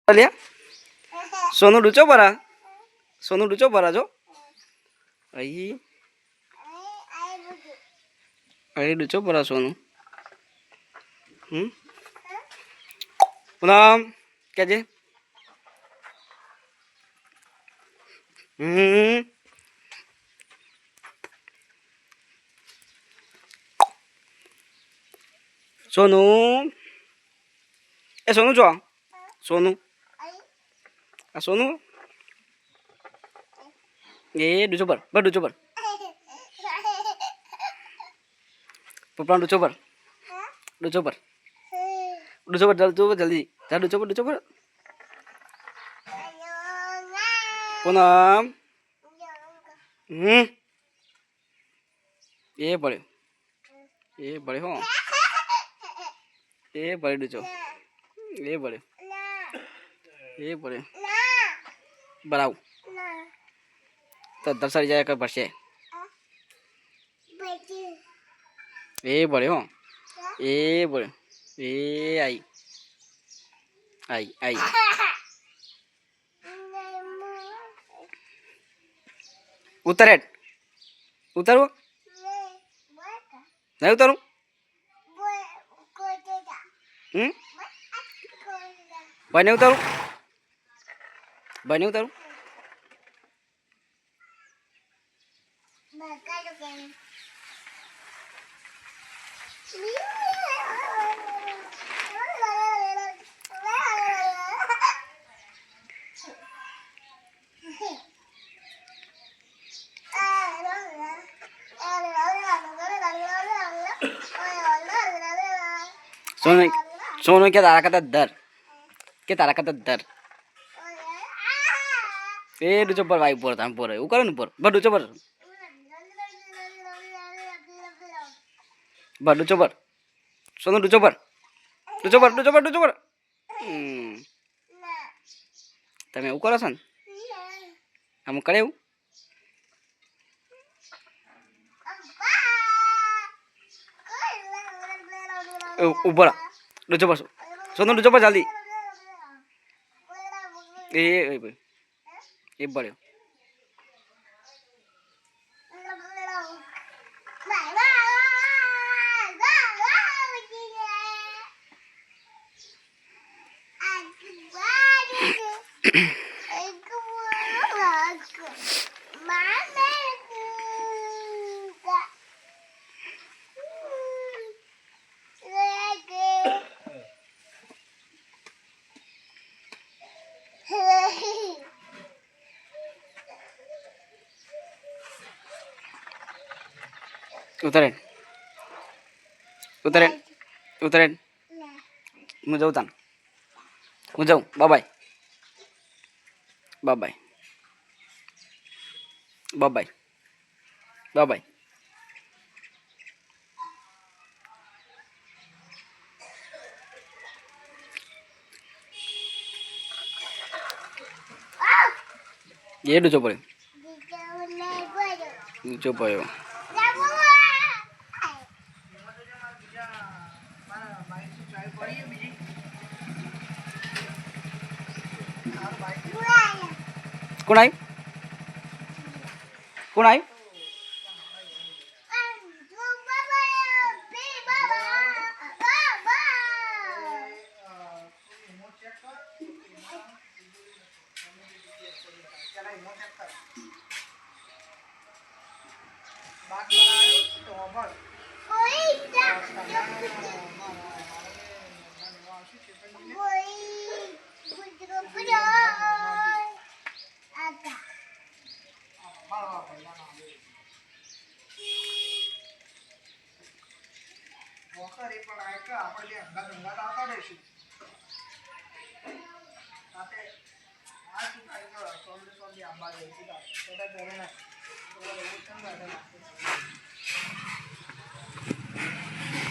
લે સોનું ડૂચો ભરા સોનું ડૂચો ભરા જો અહીં અહીં ડૂચો ભરા સોનું પૂનમ કેજે સોનું એ સોનું જો સોનું આ સોનું એ ડૂચો ભર બર ડૂચો ભર પપ્પા ડૂચો ભર ડૂચો ભર ડૂચો ભર જલ્દી જા ડૂચો ભર પૂનમ એ પડે હો એ પડે ડૂચો એ પડે બરાવ તો દર્શાવી જાય કર પડશે એ પડે હો એ પડે એ આઈ ઉતરેટ ઉતારવું નહીં ઉતારું ભાઈ નહીં ઉતારું सोनू क्या तारा का दर ए डूचो पर भाई पोर ताम पोर उ करो न पोर ब डूचो पर सोनू डूचो पर તમે એવું કરો છો ને આમ કરે એવું ऊपर डूचो पर सोनू डूचो पर जल्दी ये बड़े उतरेन मैं जाऊँ तान मैं जाऊँ बाय ये डूचो पड़े कौन आई